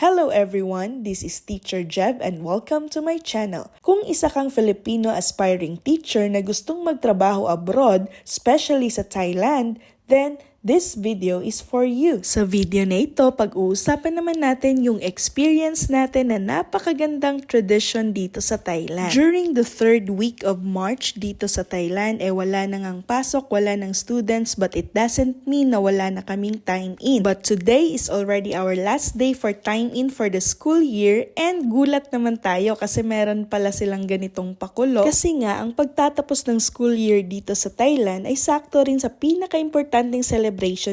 Hello everyone, this is Teacher Jeb and welcome to my channel. Kung isa kang Filipino aspiring teacher na gustong magtrabaho abroad, especially sa Thailand, then this video is for you. Sa video na ito, pag-uusapan naman natin yung experience natin na napakagandang tradition dito sa Thailand. During the 3rd week of March dito sa Thailand, wala na ngang pasok, wala nang students, but it doesn't mean na wala na kaming time in. But today is already our last day for time in for the school year and gulat naman tayo kasi meron pala silang ganitong pakulo. Kasi nga, ang pagtatapos ng school year dito sa Thailand ay sakto rin sa pinaka-importanting celebration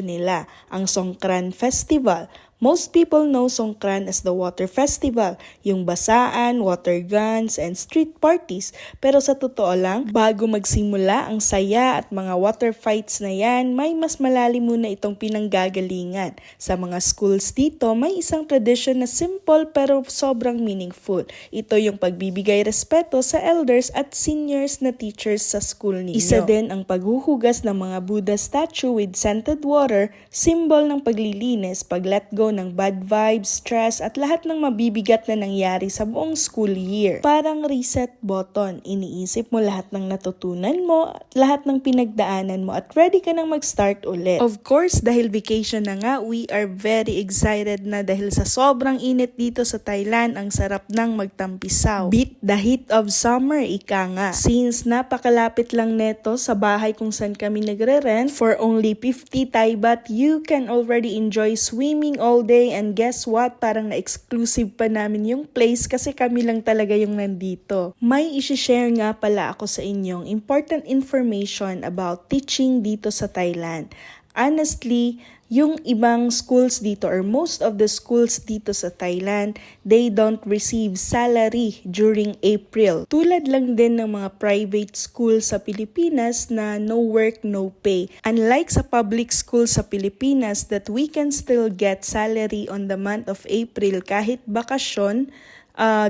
nila, ang Songkran Festival. Most people know Songkran as the water festival, yung basaan, water guns, and street parties. Pero sa totoo lang, bago magsimula ang saya at mga water fights na yan, may mas malalim muna itong pinanggagalingan. Sa mga schools dito, may isang tradition na simple pero sobrang meaningful. Ito yung pagbibigay respeto sa elders at seniors na teachers sa school ninyo. Isa din ang paghuhugas ng mga Buddha statue with scented water, symbol ng paglilinis, pag-let go ng bad vibes, stress at lahat ng mabibigat na nangyari sa buong school year. Parang reset button, iniisip mo lahat ng natutunan mo, lahat ng pinagdaanan mo at ready ka nang mag-start ulit. Of course, dahil vacation na nga, we are very excited na dahil sa sobrang init dito sa Thailand, ang sarap ng magtampisaw. Beat the heat of summer, ika nga. Since napakalapit lang neto sa bahay kung saan kami nagre-rent, for only 50 Thai baht, you can already enjoy swimming all day and guess what? Parang na-exclusive pa namin yung place kasi kami lang talaga yung nandito. May isi-share nga pala ako sa inyong important information about teaching dito sa Thailand. Honestly, yung ibang schools dito or most of the schools dito sa Thailand, they don't receive salary during April. Tulad lang din ng mga private school sa Pilipinas na no work, no pay. Unlike sa public school sa Pilipinas that we can still get salary on the month of April kahit bakasyon,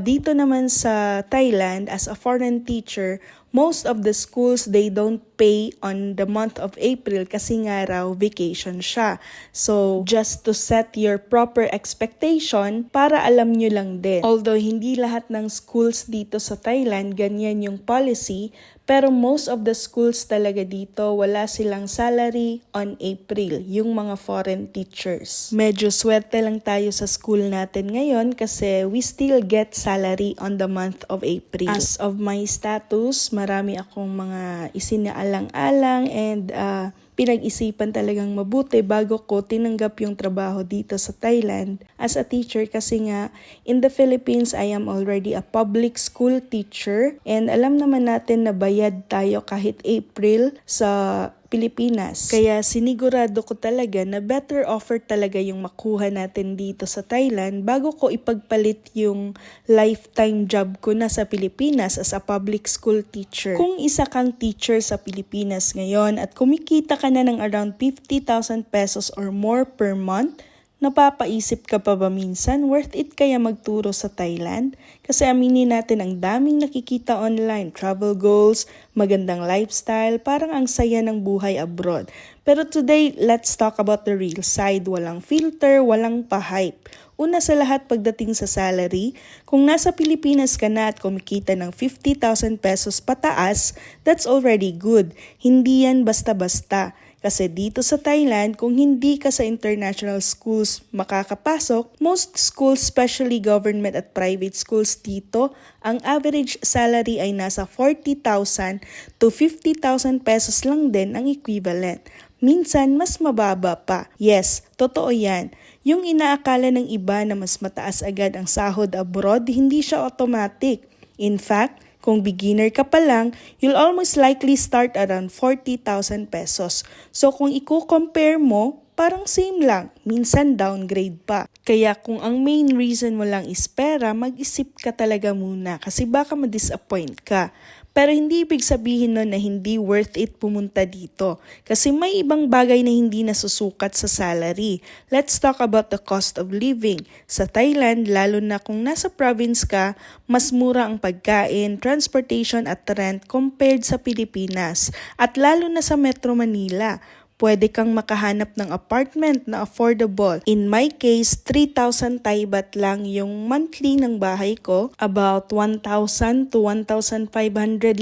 dito naman sa Thailand as a foreign teacher, most of the schools, they don't pay on the month of April kasi nga raw vacation siya. So, just to set your proper expectation para alam nyo lang din. Although, hindi lahat ng schools dito sa Thailand, ganyan yung policy, pero most of the schools talaga dito, wala silang salary on April, yung mga foreign teachers. Medyo swerte lang tayo sa school natin ngayon kasi we still get salary on the month of April. As of my status, marami akong mga isinaalang-alang and pinag-isipan talagang mabuti bago ko tinanggap yung trabaho dito sa Thailand as a teacher kasi nga in the Philippines I am already a public school teacher and alam naman natin na bayad tayo kahit April sa Pilipinas. Kaya sinigurado ko talaga na better offer talaga yung makuha natin dito sa Thailand bago ko ipagpalit yung lifetime job ko na sa Pilipinas as a public school teacher. Kung isa kang teacher sa Pilipinas ngayon at kumikita ka na ng around 50,000 pesos or more per month, napapaisip ka pa ba minsan, worth it kaya magturo sa Thailand? Kasi aminin natin ang daming nakikita online, travel goals, magandang lifestyle, parang ang saya ng buhay abroad. Pero today, let's talk about the real side. Walang filter, walang pa-hype. Una sa lahat pagdating sa salary, kung nasa Pilipinas ka na at kumikita ng 50,000 pesos pataas, that's already good. Hindi yan basta-basta. Kasi dito sa Thailand, kung hindi ka sa international schools makakapasok, most schools, especially government at private schools dito, ang average salary ay nasa 40,000 to 50,000 pesos lang din ang equivalent. Minsan, mas mababa pa. Yes, totoo yan. Yung inaakala ng iba na mas mataas agad ang sahod abroad, hindi siya automatic. In fact, kung beginner ka pa lang, you'll almost likely start around 40,000 pesos. So kung i-compare mo, parang same lang, minsan downgrade pa. Kaya kung ang main reason mo lang is pera, mag-isip ka talaga muna kasi baka ma-disappoint ka. Pero hindi ibig sabihin nun na hindi worth it pumunta dito. Kasi may ibang bagay na hindi nasusukat sa salary. Let's talk about the cost of living. Sa Thailand, lalo na kung nasa province ka, mas mura ang pagkain, transportation at rent compared sa Pilipinas. At lalo na sa Metro Manila. pwede kang makahanap ng apartment na affordable. In my case, 3,000 Thai baht lang yung monthly ng bahay ko. About 1,000 to 1,500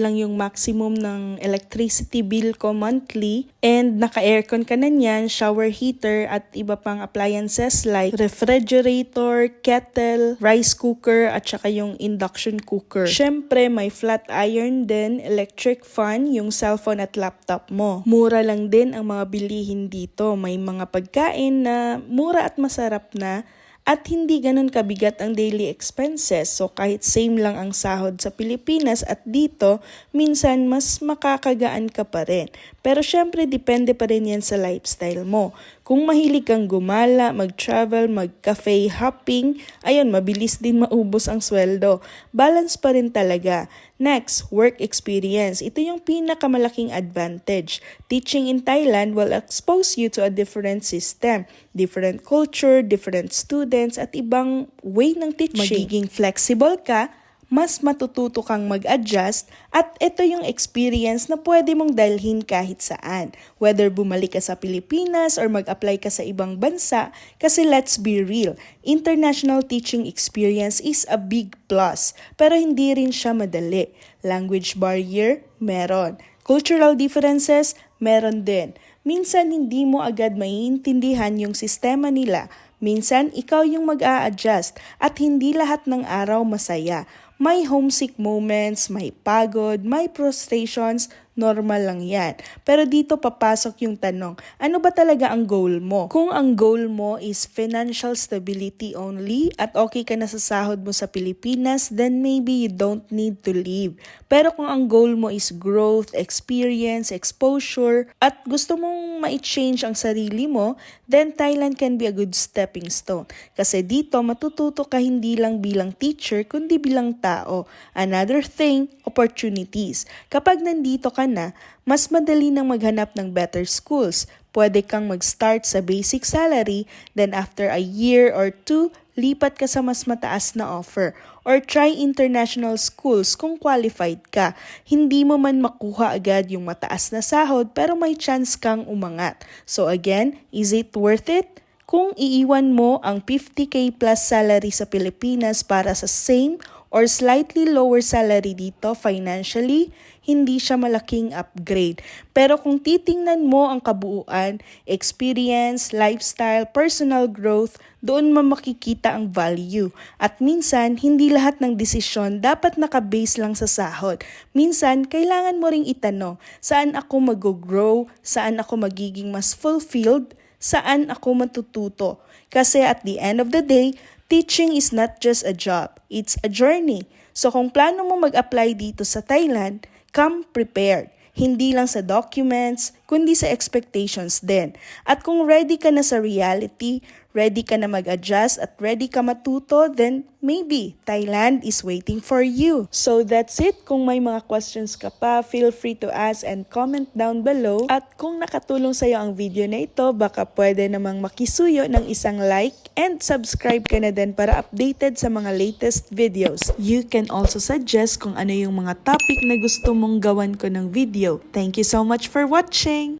lang yung maximum ng electricity bill ko monthly. And naka-aircon ka na niyan, shower heater at iba pang appliances like refrigerator, kettle, rice cooker at saka yung induction cooker. Syempre, may flat iron din, electric fan, yung cellphone at laptop mo. Mura lang din ang mga bilihin dito. May mga pagkain na mura at masarap na at hindi ganun kabigat ang daily expenses. So kahit same lang ang sahod sa Pilipinas at dito, minsan mas makakagaan ka pa rin. Pero syempre depende pa rin yan sa lifestyle mo. Kung mahilig kang gumala, mag-travel, mag-cafe hopping, ayun, mabilis din maubos ang sweldo. Balance pa rin talaga. Next, work experience. Ito yung pinakamalaking advantage. Teaching in Thailand will expose you to a different system, different culture, different students, at ibang way ng teaching. Magiging flexible ka, mas matututo kang mag-adjust, at ito yung experience na pwede mong dalhin kahit saan. Whether bumalik ka sa Pilipinas or mag-apply ka sa ibang bansa, kasi let's be real, international teaching experience is a big plus, pero hindi rin siya madali. Language barrier, meron. Cultural differences, meron din. Minsan hindi mo agad maiintindihan yung sistema nila. Minsan ikaw yung mag-a-adjust at hindi lahat ng araw masaya. May homesick moments, may pagod, may frustrations, normal lang yan. Pero dito papasok yung tanong, ano ba talaga ang goal mo? Kung ang goal mo is financial stability only at okay ka na sa sahod mo sa Pilipinas, then maybe you don't need to leave. Pero kung ang goal mo is growth, experience, exposure, at gusto mong ma-change ang sarili mo, then Thailand can be a good stepping stone. Kasi dito matututo ka hindi lang bilang teacher, kundi bilang tao. Another thing, opportunities. Kapag nandito ka na, mas madali nang maghanap ng better schools. Pwede kang mag-start sa basic salary, then after a year or 2, lipat ka sa mas mataas na offer. Or try international schools kung qualified ka. Hindi mo man makuha agad yung mataas na sahod, pero may chance kang umangat. So again, is it worth it? Kung iiwan mo ang 50k plus salary sa Pilipinas para sa same or slightly lower salary dito financially, hindi siya malaking upgrade. Pero kung titingnan mo ang kabuuan, experience, lifestyle, personal growth, doon mo makikita ang value. At minsan, hindi lahat ng desisyon dapat nakabase lang sa sahod. Minsan, kailangan mo ring itanong, saan ako mag-grow, saan ako magiging mas fulfilled, saan ako matututo. Kasi at the end of the day, teaching is not just a job, it's a journey. So kung plano mo mag-apply dito sa Thailand, come prepared. Hindi lang sa documents, kundi sa expectations din. At kung ready ka na sa reality, ready ka na mag-adjust at ready ka matuto, then maybe Thailand is waiting for you. So that's it. Kung may mga questions ka pa, feel free to ask and comment down below. At kung nakatulong sa'yo ang video na ito, baka pwede namang makisuyo ng isang like and subscribe ka na din para updated sa mga latest videos. You can also suggest kung ano yung mga topic na gusto mong gawan ko ng video. Thank you so much for watching!